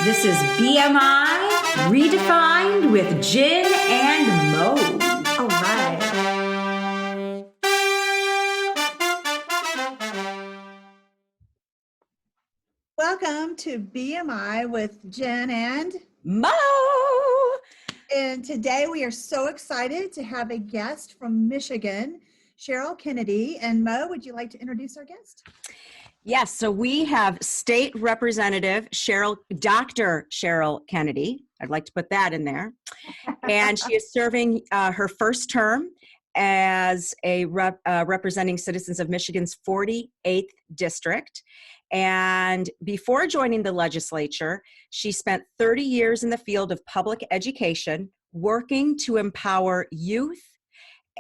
This is BMI Redefined with Jen and Mo. All right. Welcome to BMI with Jen and Mo. And today we are so excited to have a guest from Michigan, Sheryl Kennedy. And Mo, would you like to introduce our guest? Yes, so we have State Representative Dr. Sheryl Kennedy. I'd like to put that in there. And she is serving her first term as a representing citizens of Michigan's 48th district. And before joining the legislature, she spent 30 years in the field of public education, working to empower youth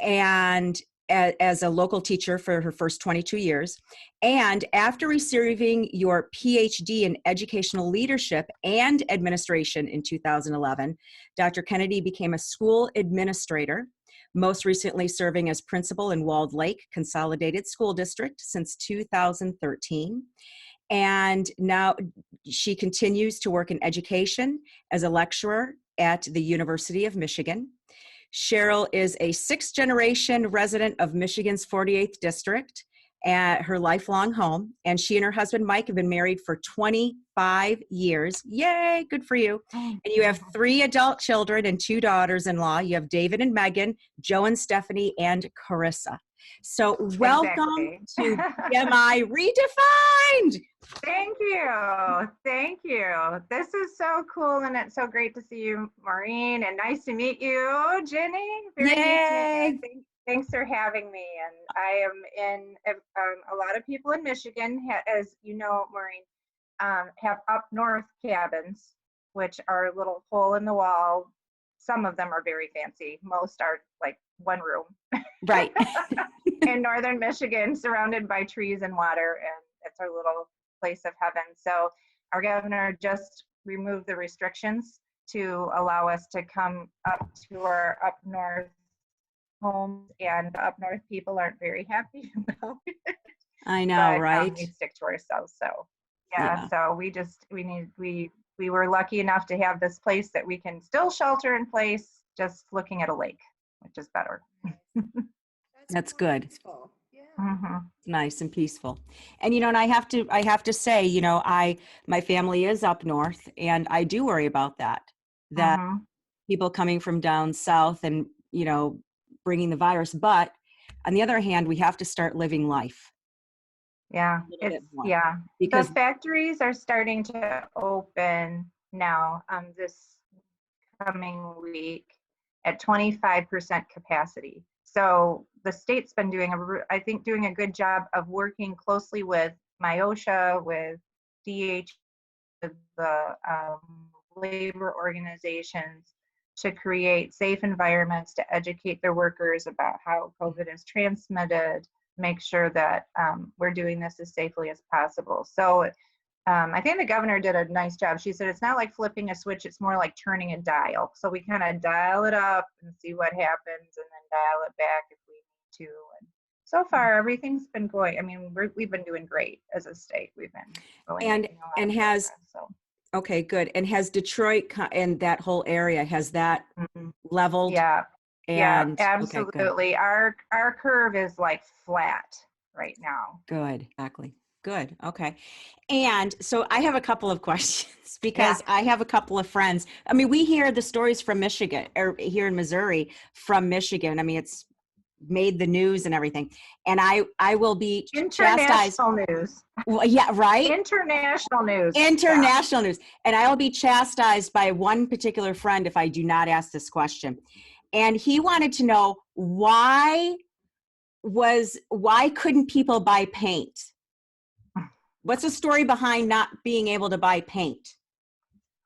and as a local teacher for her first 22 years. And after receiving your Ph.D. in educational leadership and administration in 2011, Dr. Kennedy became a school administrator, most recently serving as principal in Walled Lake Consolidated School District since 2013. And now she continues to work in education as a lecturer at the University of Michigan. Sheryl is a sixth-generation resident of Michigan's 48th district at her lifelong home, and she and her husband Mike have been married for 25 years. Yay, good for you. And you have 3 adult children and 2 daughters-in-law. You have David and Megan, Joe and Stefanie, and Karissa. So welcome to BMI Redefined. Thank you. Thank you. This is so cool, and it's so great to see you, Maureen, and nice to meet you, Jenny. Yay. Nice to meet you. Thanks for having me. And I am in, a lot of people in Michigan, as you know, Maureen, have up north cabins, which are a little hole in the wall. Some of them are very fancy. Most are like one room. Right. In northern Michigan, surrounded by trees and water, and it's our little place of heaven. So our governor just removed the restrictions to allow us to come up to our up north homes, and up north people aren't very happy about it. I know, but, right? We stick to ourselves. So yeah. So we were lucky enough to have this place that we can still shelter in place, just looking at a lake, which is better. That's good. Peaceful. Yeah. Mm-hmm. Nice and peaceful. And and I have to say, my family is up north, and I do worry about that Mm-hmm. people coming from down south and bringing the virus. But on the other hand, we have to start living life. Yeah, Because the factories are starting to open now this coming week at 25% capacity. So the state's been doing a good job of working closely with MIOSHA, with DH, with the labor organizations to create safe environments to educate their workers about how COVID is transmitted, make sure that we're doing this as safely as possible. So I think the governor did a nice job. She said it's not like flipping a switch, it's more like turning a dial. So we kind of dial it up and see what happens, and then dial it back if we need to. And so far, everything's been going. I mean, we've been doing great as a state. We've been going okay, good. And has Detroit and that whole area, has that leveled? Yeah. Yeah, absolutely. Okay, our curve is like flat right now. Good, exactly. Good. Okay. And so I have a couple of questions because I have a couple of friends. I mean, we hear the stories from Michigan or here in Missouri from Michigan. I mean, it's made the news and everything. And I will be chastised. International news. Well, yeah, right? International news. International news. And I will be chastised by one particular friend if I do not ask this question. And he wanted to know why couldn't people buy paint? What's the story behind not being able to buy paint?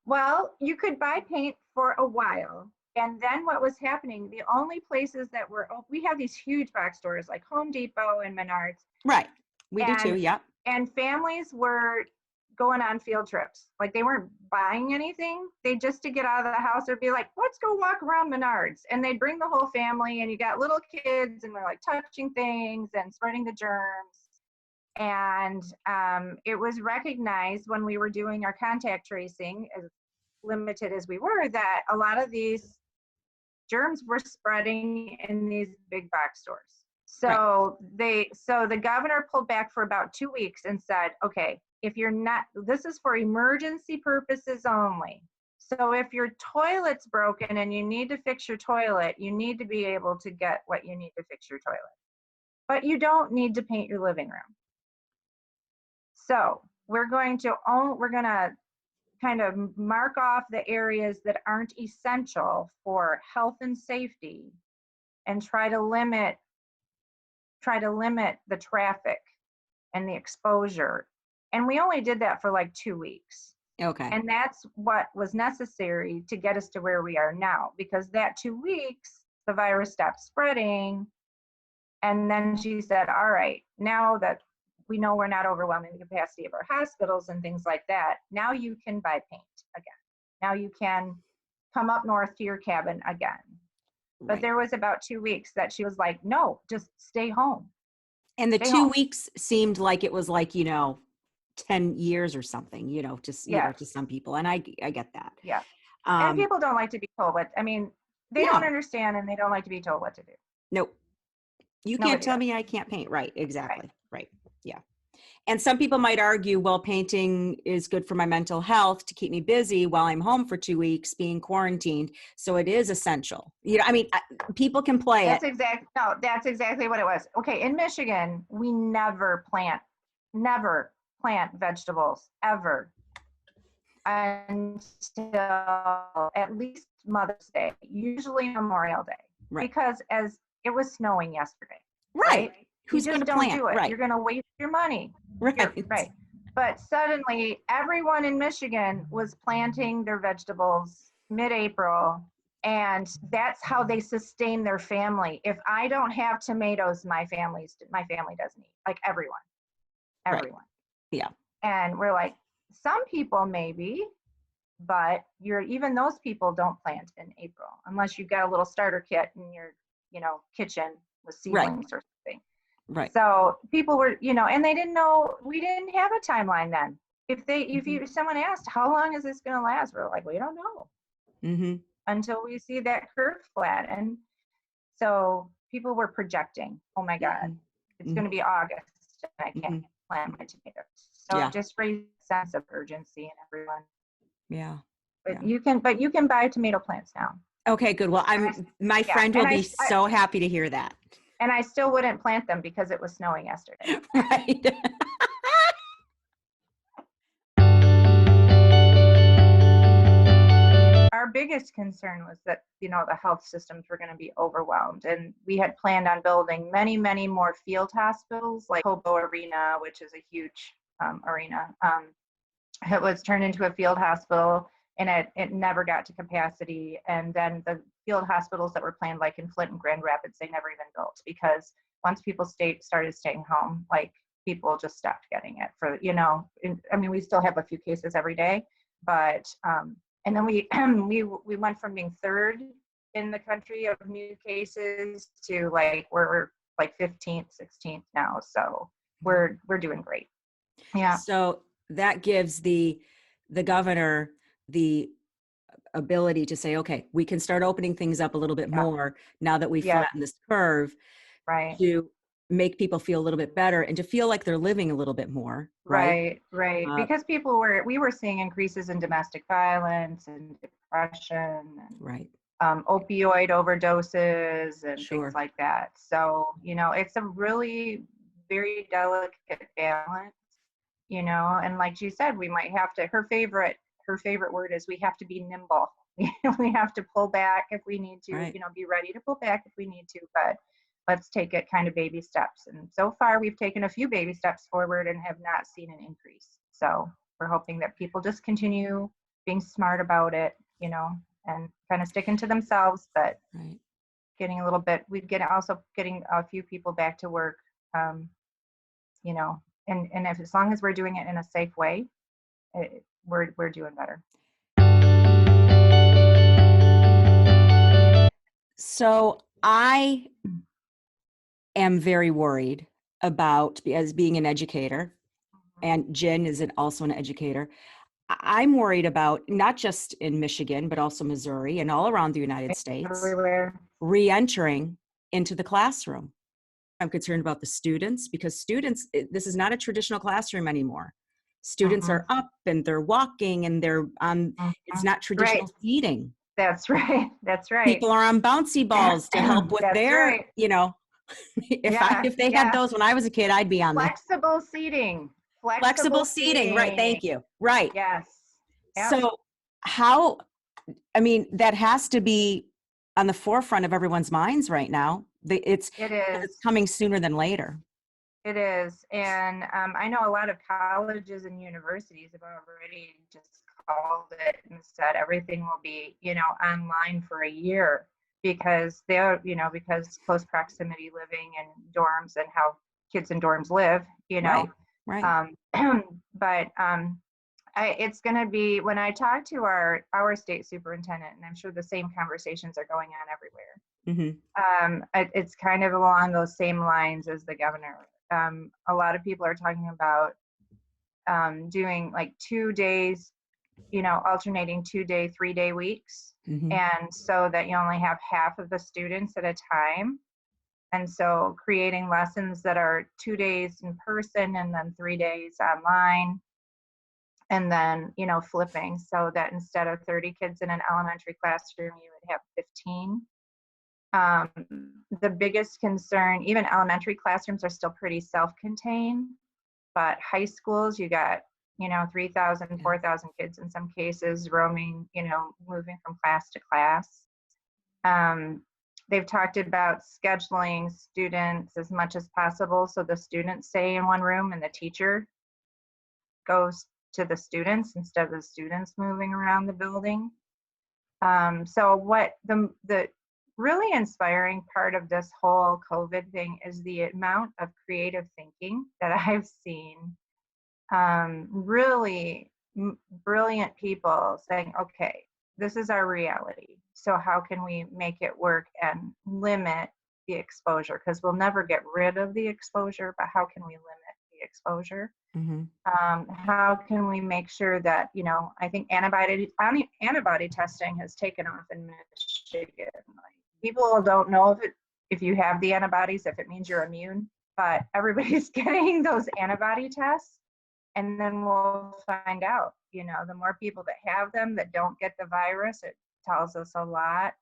Well, you could buy paint for a while. And then what was happening, the only places that were, we have these huge box stores like Home Depot and Menards. Right. We do too, yeah. And families were going on field trips. Like they weren't buying anything. They just to get out of the house, they'd be like, let's go walk around Menards. And they'd bring the whole family, and you got little kids and they're like touching things and spreading the germs. And it was recognized when we were doing our contact tracing, as limited as we were, that a lot of these germs were spreading in these big box stores. So the governor pulled back for about 2 weeks and said, okay, if you're not, this is for emergency purposes only. So if your toilet's broken and you need to fix your toilet, you need to be able to get what you need to fix your toilet. But you don't need to paint your living room. So we're going to kind of mark off the areas that aren't essential for health and safety and try to limit the traffic and the exposure. And we only did that for like 2 weeks. Okay. And that's what was necessary to get us to where we are now, because that 2 weeks, the virus stopped spreading. And then she said, all right, now that we know we're not overwhelming the capacity of our hospitals and things like that, now you can buy paint again. Now you can come up north to your cabin again. But Right. there was about 2 weeks that she was like, no, just stay home. And the Stay 2 home. weeks seemed like it was like, 10 years or something, just, Yeah. to some people. And I get that. Yeah. And Um, people don't like to be told what, they No. don't understand and they don't like to be told what to do. nope. You Nobody can't tell does. me I can't paint. Right. Exactly. Right. Yeah. And some people might argue, well, painting is good for my mental health to keep me busy while I'm home for 2 weeks being quarantined. So it is essential. People can play That's it. that's exactly what it was. Okay, in Michigan, we never plant vegetables ever until at least Mother's Day, usually Memorial Day, Right. because as it was snowing yesterday. Right. Who's you going just to don't plant? do it. Right. You're going to waste your money. Right. Right. But suddenly, everyone in Michigan was planting their vegetables mid-April, and that's how they sustain their family. If I don't have tomatoes, my family doesn't eat. Like everyone. Right. Yeah. And we're like, some people maybe, but even those people don't plant in April unless you've got a little starter kit in your, kitchen with seedlings or something. Right. So people were, and they didn't know, we didn't have a timeline then. If someone asked, how long is this going to last? We're like, we don't know Mm-hmm. until we see that curve flatten. So people were projecting, oh my God, it's going to be August and I can't plant my tomatoes. So it just raised a sense of urgency in everyone. Yeah. But you can buy tomato plants now. Okay, good. Well, my friend will be so happy to hear that. And I still wouldn't plant them because it was snowing yesterday. Right. Our biggest concern was that, the health systems were going to be overwhelmed. And we had planned on building many, many more field hospitals, like Hobo Arena, which is a huge arena. It was turned into a field hospital, and it never got to capacity. And then the field hospitals that were planned, like in Flint and Grand Rapids, they never even built, because once people started staying home, like people just stopped getting it for, we still have a few cases every day, but, and then we went from being third in the country of new cases to we're like 15th, 16th now. So we're doing great. Yeah. So that gives the governor the ability to say, okay, we can start opening things up a little bit more now that we've flattened this curve, right? To make people feel a little bit better and to feel like they're living a little bit more. Right. Because we were seeing increases in domestic violence and depression and right. Opioid overdoses and things like that. So, it's a really very delicate balance, and like you said, we might have to, her favorite word is we have to be nimble. We have to pull back if we need to, be ready to pull back if we need to, but let's take it kind of baby steps. And so far we've taken a few baby steps forward and have not seen an increase. So we're hoping that people just continue being smart about it, and kind of sticking to themselves, but getting a little bit, also getting a few people back to work, and as long as we're doing it in a safe way, we're doing better. So I am very worried about, as being an educator, and Jen is also an educator, I'm worried about, not just in Michigan, but also Missouri and all around the United States, Everywhere. re-entering into the classroom. I'm concerned about the students, because students, this is not a traditional classroom anymore. Students are up and they're walking and they're on, it's not traditional Right. seating. That's right. That's right. People are on bouncy balls to help with That's their, right. if they had those when I was a kid, I'd be on there. Flexible seating. Flexible seating, right, thank you. Right. Yes. Yep. So that has to be on the forefront of everyone's minds right now. It's coming sooner than later. It is. And I know a lot of colleges and universities have already just called it and said everything will be, online for a year, because they're, because close proximity living and dorms and how kids in dorms live, Right. But it's going to be, when I talk to our state superintendent, and I'm sure the same conversations are going on everywhere. Mm-hmm. It's kind of along those same lines as the governor. A lot of people are talking about doing like 2 days, alternating 2-day, 3-day weeks. Mm-hmm. And so that you only have half of the students at a time. And so creating lessons that are 2 days in person and then 3 days online. And then, flipping, so that instead of 30 kids in an elementary classroom, you would have 15. The biggest concern, even elementary classrooms are still pretty self-contained, but high schools, you got, 3,000, 4,000 kids in some cases roaming, moving from class to class. They've talked about scheduling students as much as possible, so the students stay in one room and the teacher goes to the students instead of the students moving around the building. So what the really inspiring part of this whole COVID thing is the amount of creative thinking that I've seen. Really brilliant people saying, okay, this is our reality. So how can we make it work and limit the exposure? Because we'll never get rid of the exposure, but how can we limit the exposure? Mm-hmm. How can we make sure that, I think antibody testing has taken off in Michigan. Like, people don't know if you have the antibodies, if it means you're immune, but everybody's getting those antibody tests, and then we'll find out. The more people that have them that don't get the virus, it tells us a lot.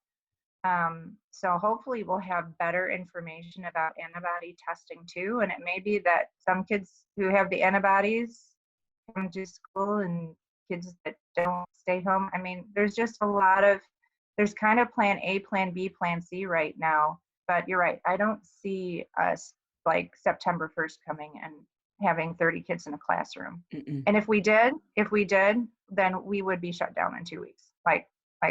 So hopefully we'll have better information about antibody testing too. And it may be that some kids who have the antibodies come to school and kids that don't stay home. I mean, there's just there's kind of plan A, plan B, plan C right now. But you're right. I don't see us like September 1st coming and having 30 kids in a classroom. Mm-mm. And if we did, then we would be shut down in 2 weeks. Like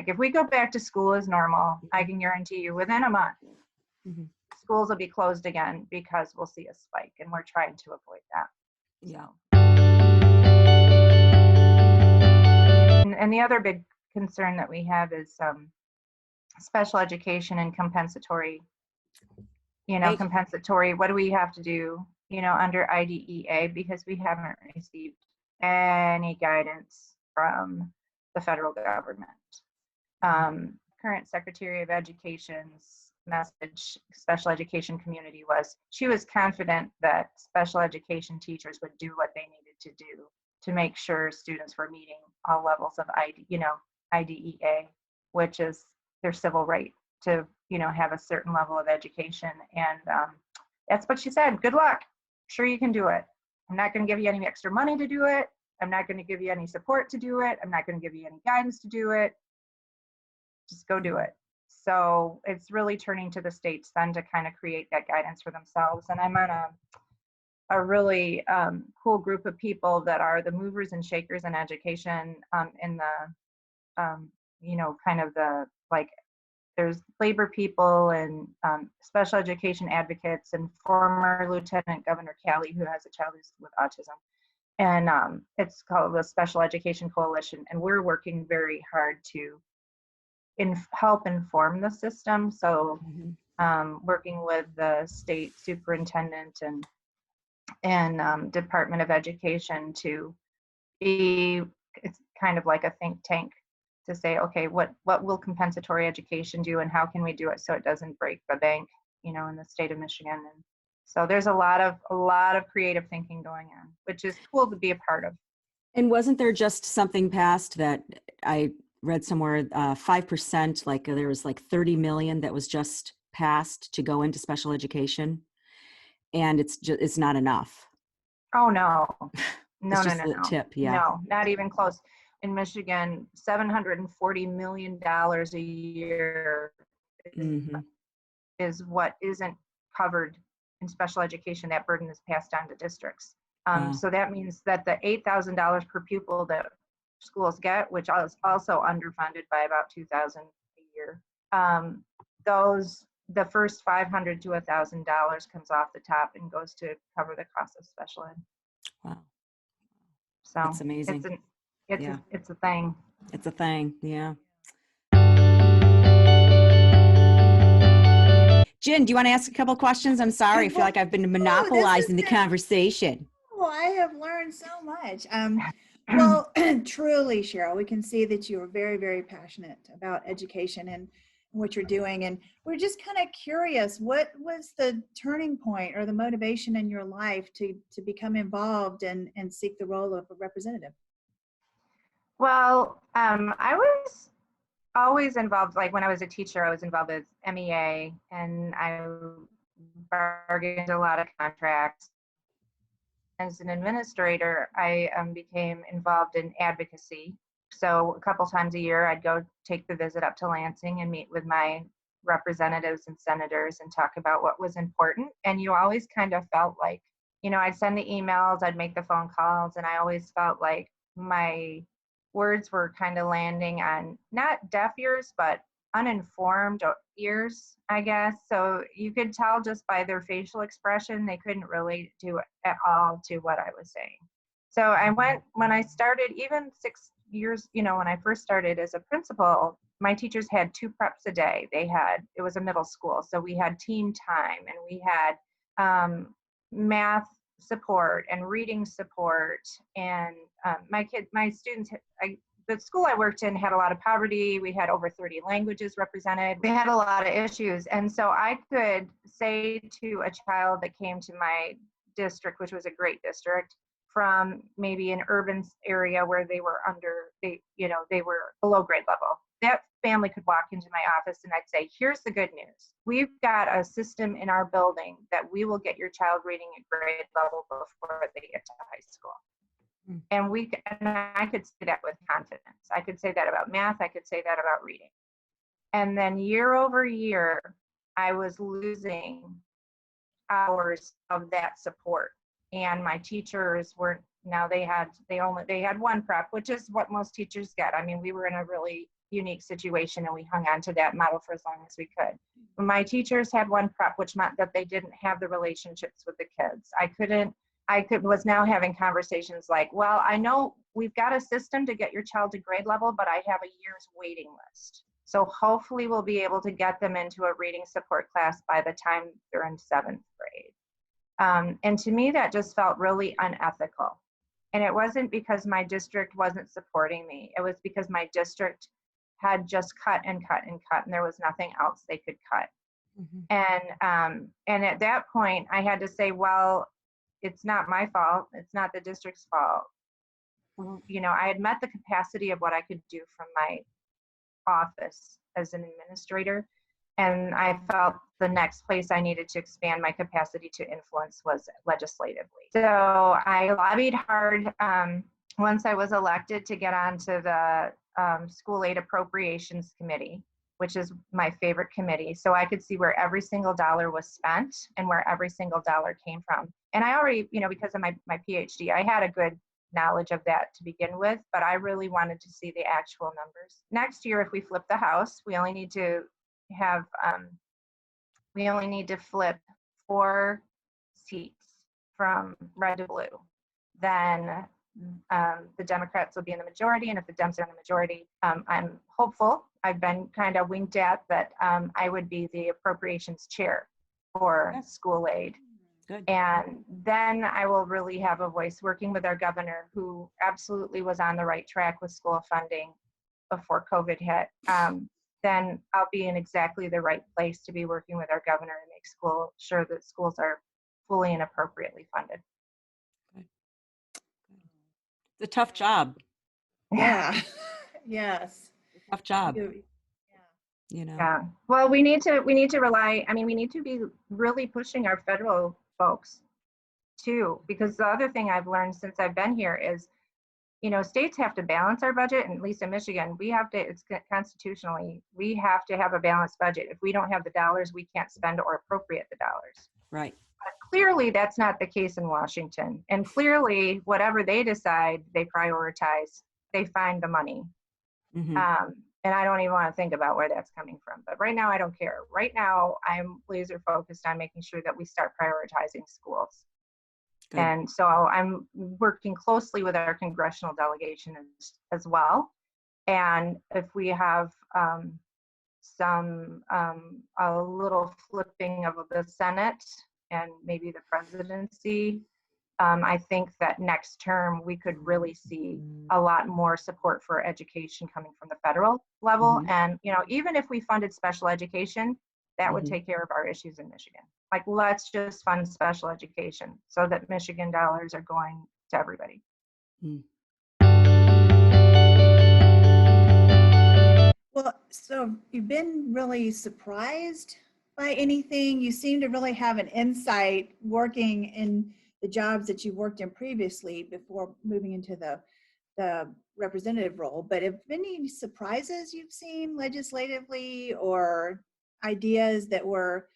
if we go back to school as normal, I can guarantee you within a month, Mm-hmm. schools will be closed again, because we'll see a spike, and we're trying to avoid that. Yeah. And the other big concern that we have is special education and compensatory. Compensatory, what do we have to do, under IDEA, because we haven't received any guidance from the federal government. Current Secretary of Education's message, special education community, she was confident that special education teachers would do what they needed to do to make sure students were meeting all levels of IDEA, which is their civil right to, have a certain level of education. And that's what she said. Good luck. Sure, you can do it. I'm not going to give you any extra money to do it. I'm not going to give you any support to do it. I'm not going to give you any guidance to do it. Just go do it. So it's really turning to the states then to kind of create that guidance for themselves. And I'm on a really cool group of people that are the movers and shakers in education in the, kind of the, like, there's labor people and special education advocates and former Lieutenant Governor Kelly, who has a child who's with autism. And it's called the Special Education Coalition. And we're working very hard to help inform the system. So working with the state superintendent and and Department of Education to be, it's kind of like a think tank to say, okay, what will compensatory education do and how can we do it so it doesn't break the bank, in the state of Michigan. And so there's a lot of creative thinking going on, which is cool to be a part of. And wasn't there just something passed that I read somewhere, 5%, like there was like 30 million that was just passed to go into special education, and it's not enough. Oh, no. No, It's no, just no, the no. tip, yeah. No, not even close. In Michigan, $740 million a year Mm-hmm. is what isn't covered in special education. That burden is passed on to districts. Wow. So that means that the $8,000 per pupil that schools get, which is also underfunded by about $2,000 a year, the first $500 to $1,000 comes off the top and goes to cover the cost of special ed. Wow. So That's amazing. It's a thing. It's a thing, yeah. Jen, do you want to ask a couple questions? I'm sorry, I feel like I've been monopolizing the conversation. Oh, I have learned so much. Well, truly, Sheryl, we can see that you are very, very passionate about education and what you're doing. And we're just kind of curious, what was the turning point or the motivation in your life to become involved and seek the role of a representative? Well, I was always involved, like when I was a teacher, I was involved with MEA and I bargained a lot of contracts. As an administrator, I became involved in advocacy. So a couple times a year, I'd go take the visit up to Lansing and meet with my representatives and senators and talk about what was important. And you always kind of felt like, I'd send the emails, I'd make the phone calls, and I always felt like my words were kind of landing on not deaf ears, but uninformed ears, I guess. So you could tell just by their facial expression, they couldn't relate to at all to what I was saying. So when I started, even 6 years, when I first started as a principal, my teachers had 2 preps a day. It was a middle school. So we had team time and we had math support and reading support. And my students, the school I worked in had a lot of poverty. We had over 30 languages represented. We had a lot of issues. And so I could say to a child that came to my district, which was a great district, from maybe an urban area where they were they were below grade level. That family could walk into my office and I'd say, here's the good news. We've got a system in our building that we will get your child reading at grade level before they get to high school. And I could say that with confidence. I could say that about math. I could say that about reading. And then year over year, I was losing hours of that support. And my teachers weren't, now they had 1 prep, which is what most teachers get. I mean, we were in a really unique situation and we hung on to that model for as long as we could. My teachers had 1 prep, which meant that they didn't have the relationships with the kids. Was now having conversations like, well, I know we've got a system to get your child to grade level, but I have a year's waiting list. So hopefully we'll be able to get them into a reading support class by the time they're in 7th grade. And to me, that just felt really unethical. And it wasn't because my district wasn't supporting me. It was because my district had just cut and cut and cut, and there was nothing else they could cut. Mm-hmm. And at that point, I had to say, well, it's not my fault. It's not the district's fault. I had met the capacity of what I could do from my office as an administrator. And I felt the next place I needed to expand my capacity to influence was legislatively. So I lobbied hard once I was elected to get onto the School Aid Appropriations Committee, which is my favorite committee. So I could see where every single dollar was spent and where every single dollar came from. And I already, because of my Ph.D., I had a good knowledge of that to begin with, but I really wanted to see the actual numbers. Next year, if we flip the House, we only need to flip 4 seats from red to blue. Then the Democrats will be in the majority, and if the Dems are in the majority, I'm hopeful. I've been kind of winked at that I would be the appropriations chair for school aid. Good. And then I will really have a voice working with our governor, who absolutely was on the right track with school funding before COVID hit. Then I'll be in exactly the right place to be working with our governor and make sure that schools are fully and appropriately funded. It's a tough job. Yeah. Yes. It's a tough job, You- yeah. you know. Yeah. Well, we need to rely, I mean, we need to be really pushing our federal folks too, because the other thing I've learned since I've been here is, you know, states have to balance our budget, and at least in Michigan, we have to, it's constitutionally, we have to have a balanced budget. If we don't have the dollars, we can't spend or appropriate the dollars. Right. But clearly that's not the case in Washington. And clearly whatever they decide, they prioritize, they find the money. Mhm. And I don't even want to think about where that's coming from. But right now, I don't care. Right now, I'm laser focused on making sure that we start prioritizing schools. Good. And so I'm working closely with our congressional delegation as well. And if we have a little flipping of the Senate and maybe the presidency, I think that next term we could really see a lot more support for education coming from the federal level. Mhm. And, you know, even if we funded special education, that would Mhm. take care of our issues in Michigan. Like, let's just fund special education so that Michigan dollars are going to everybody. Well, so you've been really surprised by anything? You seem to really have an insight working in the jobs that you worked in previously before moving into the representative role. But have any surprises you've seen legislatively or ideas that were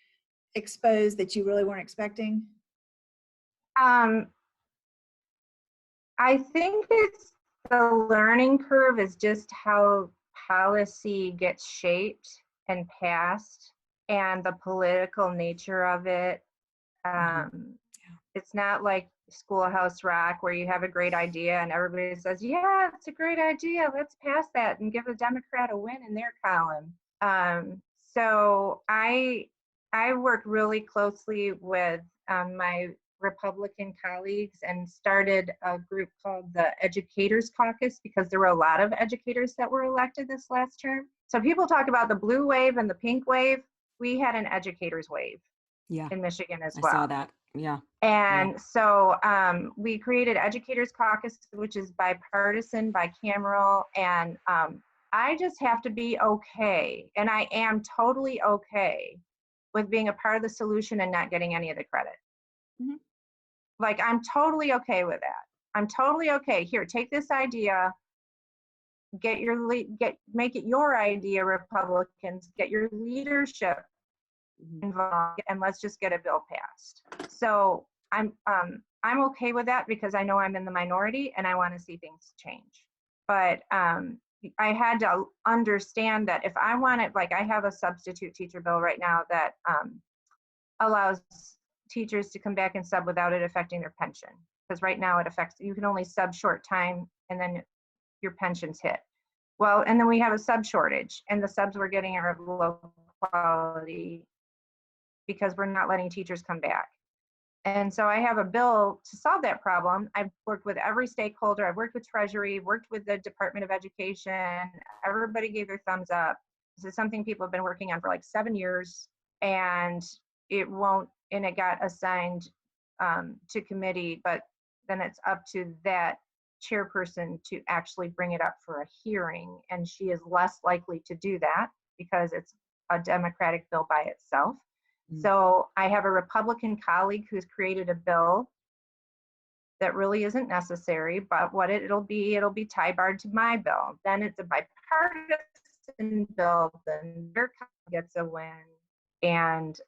exposed that you really weren't expecting? I think it's the learning curve is just how policy gets shaped and passed, and the political nature of it. It's not like Schoolhouse Rock where you have a great idea and everybody says, yeah, it's a great idea, let's pass that and give a Democrat a win in their column. So I work really closely with my Republican colleagues and started a group called the Educators Caucus, because there were a lot of educators that were elected this last term. So people talk about the blue wave and the pink wave. We had an educators wave in Michigan as well. I saw that. Yeah. And so we created Educators Caucus, which is bipartisan, bicameral, and I just have to be okay, and I am totally okay with being a part of the solution and not getting any of the credit. Mhm. Like, I'm totally okay with that. I'm totally okay. Here, take this idea, make it your idea, Republicans, get your leadership involved, and let's just get a bill passed. So I'm okay with that because I know I'm in the minority and I want to see things change. But I had to understand that if I wanted, like, I have a substitute teacher bill right now that allows teachers to come back and sub without it affecting their pension. Because right now you can only sub short time and then your pension's hit. Well, and then we have a sub shortage, and the subs we're getting are of low quality because we're not letting teachers come back. And so I have a bill to solve that problem. I've worked with every stakeholder. I've worked with Treasury, worked with the Department of Education. Everybody gave their thumbs up. This is something people have been working on for like 7 years, and it got assigned to committee, but then it's up to that chairperson to actually bring it up for a hearing. And she is less likely to do that because it's a Democratic bill by itself. So I have a Republican colleague who's created a bill that really isn't necessary, but what it'll be tie-barred to my bill. Then it's a bipartisan bill, then your colleague gets a win. And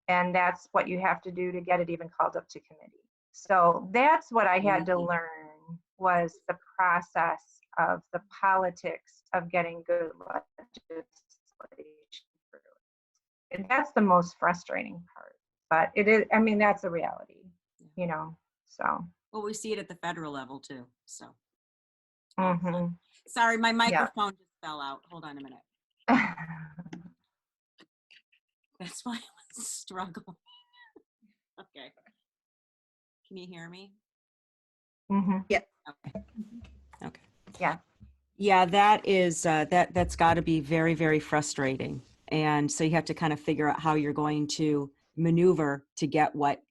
that's what you have to do to get it even called up to committee. So that's what I had to learn, was the process of the politics of getting good legislation through. And that's the most frustrating part. But it is, I mean, that's the reality, you know, so. Well, we see it at the federal level too, so. Mhm. Sorry, my microphone just fell out. Hold on a minute. That's why I was struggling. Okay. Can you hear me? Mhm. Yep. Okay. Okay. Yeah. Yeah, that is that's got to be very, very frustrating. And so you have to kind of figure out how you're going to maneuver to get what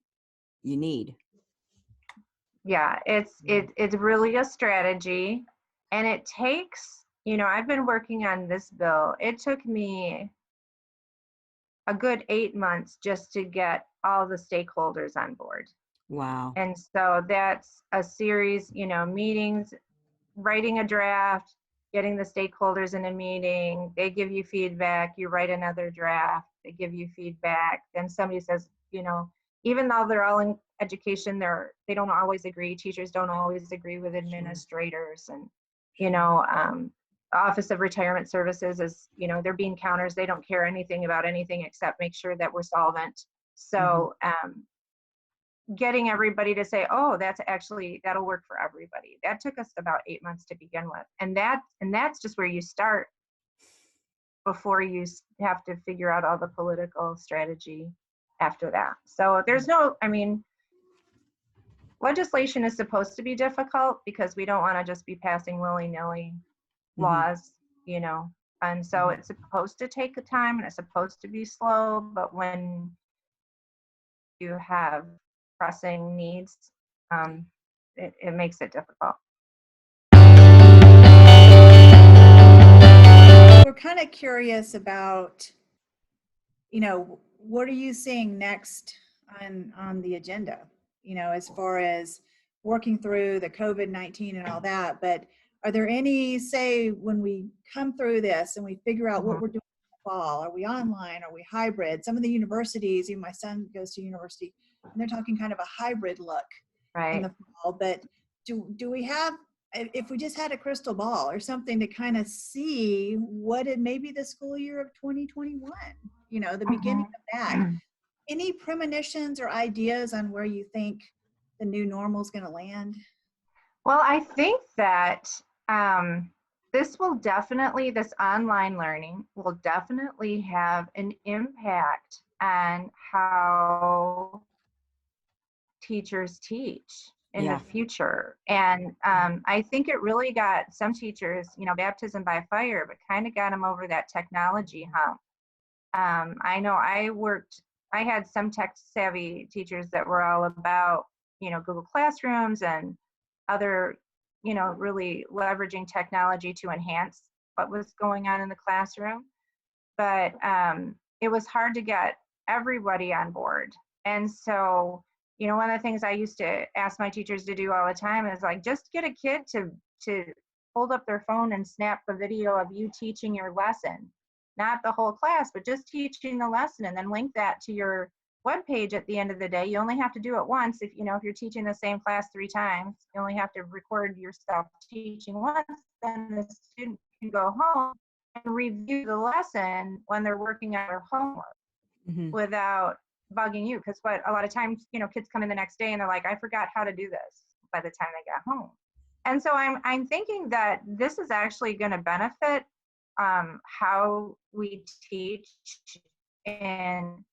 you need. Yeah, it's really a strategy, and it takes, I've been working on this bill. It took me a good 8 months just to get all the stakeholders on board. Wow. And so that's a series, meetings, writing a draft, getting the stakeholders in a meeting, they give you feedback, you write another draft, they give you feedback, then somebody says, even though they're all in education, they don't always agree, teachers don't always agree with administrators, and Office of Retirement Services is, they're bean counters, they don't care anything about anything except make sure that we're solvent. So getting everybody to say, oh, that'll work for everybody. That took us about 8 months to begin with. And that's just where you start before you have to figure out all the political strategy after that. So legislation is supposed to be difficult because we don't want to just be passing willy-nilly laws, and so it's supposed to take a time and it's supposed to be slow, but when you have pressing needs, it makes it difficult. We're kind of curious about, what are you seeing next on the agenda, as far as working through the COVID-19 and all that. But are there any, say, when we come through this and we figure out what we're doing in the fall, are we online, are we hybrid? Some of the universities, even my son goes to university, and they're talking kind of a hybrid look in the fall. But do we have, if we just had a crystal ball or something to kind of see what it may be the school year of 2021, the beginning of that, any premonitions or ideas on where you think the new normal is going to land? Well, I think that this online learning will definitely have an impact on how teachers teach in the future. And I think it really got some teachers, baptism by fire, but kind of got them over that technology hump. I know I had some tech savvy teachers that were all about, Google Classrooms and other, really leveraging technology to enhance what was going on in the classroom. But it was hard to get everybody on board. And so, one of the things I used to ask my teachers to do all the time is like, just get a kid to hold up their phone and snap a video of you teaching your lesson. Not the whole class, but just teaching the lesson, and then link that to your web page at the end of the day. You only have to do it once. If you're teaching the same class 3 times, you only have to record yourself teaching once. Then the student can go home and review the lesson when they're working on their homework without bugging you. Because what a lot of times, kids come in the next day and they're like, I forgot how to do this by the time they got home. And so I'm thinking that this is actually going to benefit how we teach, and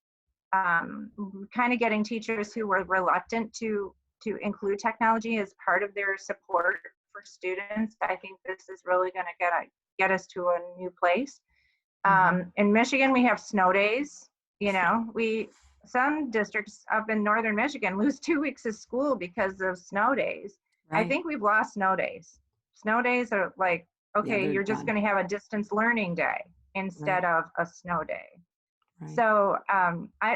kind of getting teachers who were reluctant to include technology as part of their support for students. I think this is really going to get us to a new place. In Michigan, we have snow days. Some districts up in northern Michigan lose 2 weeks of school because of snow days. Right. I think we've lost snow days. Snow days are like, okay, you're just going to have a distance learning day instead of a snow day. Right. So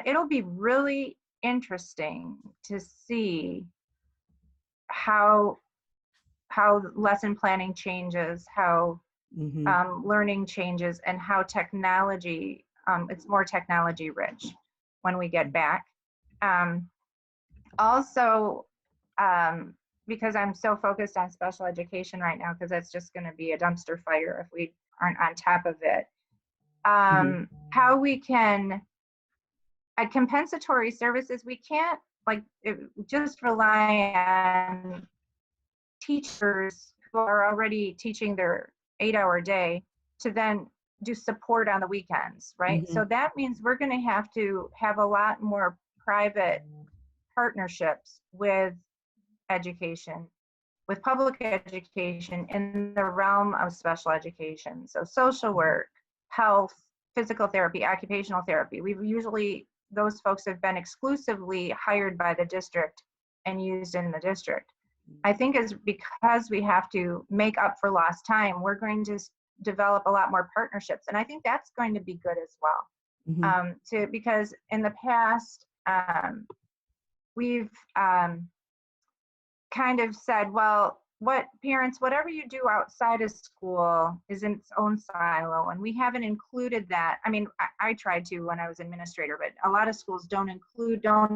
it'll be really interesting to see how lesson planning changes, how learning changes, and how technology, it's more technology rich when we get back. Also, because I'm so focused on special education right now, because that's just going to be a dumpster fire if we aren't on top of it. How we can, at compensatory services, we can't just rely on teachers who are already teaching their 8-hour day to then do support on the weekends, right? So that means we're going to have a lot more private partnerships with education, with public education in the realm of special education. So social work, health, physical therapy, occupational therapy. Those folks have been exclusively hired by the district and used in the district. I think is because we have to make up for lost time, we're going to develop a lot more partnerships. And I think that's going to be good as well. Because in the past, we've kind of said, well, whatever you do outside of school is in its own silo, and we haven't included that. I mean, I tried to when I was administrator, but a lot of schools don't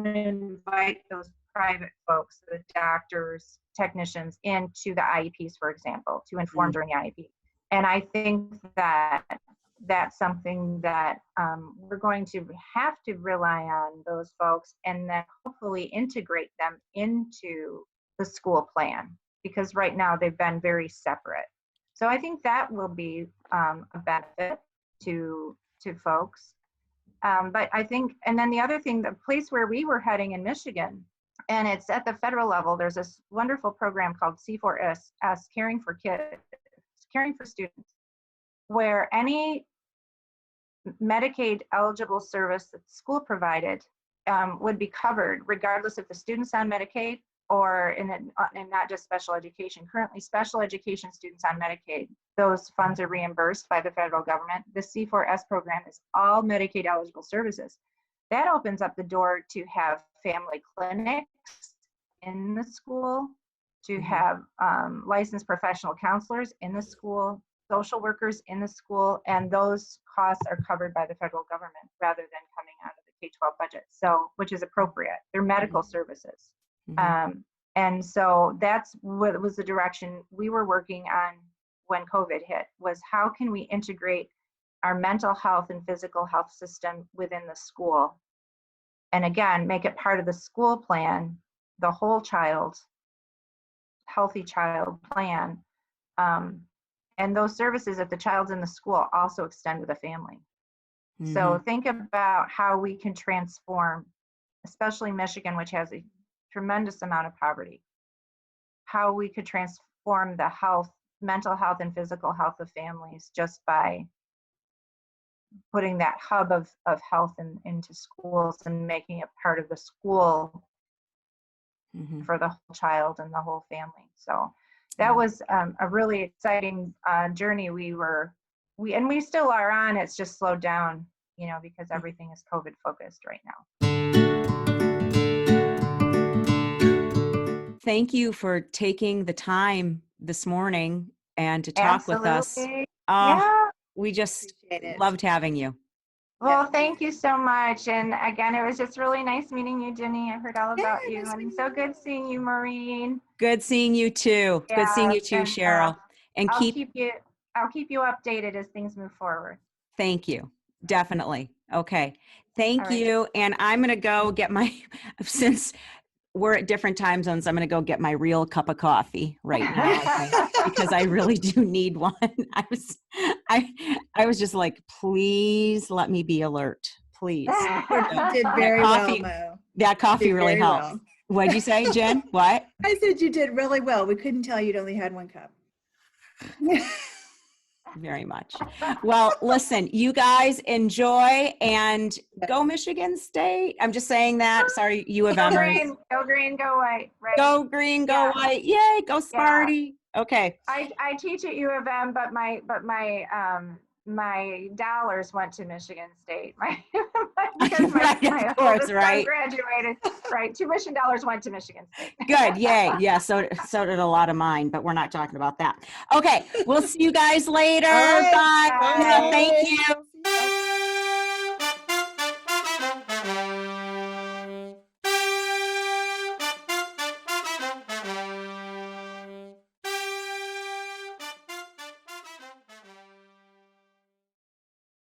invite those private folks, the doctors, technicians, into the IEPs, for example, to inform during the IEP. And I think that that's something that we're going to have to rely on those folks, and then hopefully integrate them into the school plan, because right now they've been very separate. So I think that will be a benefit to folks. But I think, and then the other thing, the place where we were heading in Michigan, and it's at the federal level, there's this wonderful program called C4S, Caring for Kids, Caring for Students, where any Medicaid eligible service that the school provided would be covered, regardless if the student's on Medicaid or in not just special education. Currently, special education students on Medicaid, those funds are reimbursed by the federal government. The C4S program is all Medicaid eligible services. That opens up the door to have family clinics in the school, to have licensed professional counselors in the school, social workers in the school, and those costs are covered by the federal government rather than coming out of the K-12 budget, so, which is appropriate. They're medical services. And so that's what was the direction we were working on when COVID hit, was how can we integrate our mental health and physical health system within the school? And again, make it part of the school plan, the whole child, healthy child plan. And those services, if the child's in the school, also extend to the family. So think about how we can transform, especially Michigan, which has a tremendous amount of poverty, how we could transform the health, mental health and physical health of families just by putting that hub of health into schools and making it part of the school for the whole child and the whole family. So that was a really exciting journey we still are on. It's just slowed down, because everything is COVID focused right now. Thank you for taking the time this morning and to talk with us. Yeah. We just loved having you. Well, thank you so much. And again, it was just really nice meeting you, Jenny. I heard all about you, and so good seeing you, Maureen. Good seeing you too. Good seeing you too, Cheryl. And I'll keep you updated as things move forward. Thank you. Definitely. Okay. Thank you. And I'm going to go get since we're at different time zones, I'm going to go get my real cup of coffee right now because I really do need one. I was just like, please let me be alert. Please. You did very well, Mo. That coffee really helps. Well. What'd you say, Jen? What? I said you did really well. We couldn't tell you'd only had one cup. Very much. Well, listen, you guys enjoy and go Michigan State. I'm just saying that. Sorry, U of M. Go green, go white. Right? Go green, go white. Yay, go Sparty. Yeah. Okay. I teach at U of M, but my dollars went to Michigan State. Because my oldest son graduated. Right, tuition dollars went to Michigan State. Good, yay. Yeah, so did a lot of mine, but we're not talking about that. Okay, we'll see you guys later. Bye. Bye. Thank you.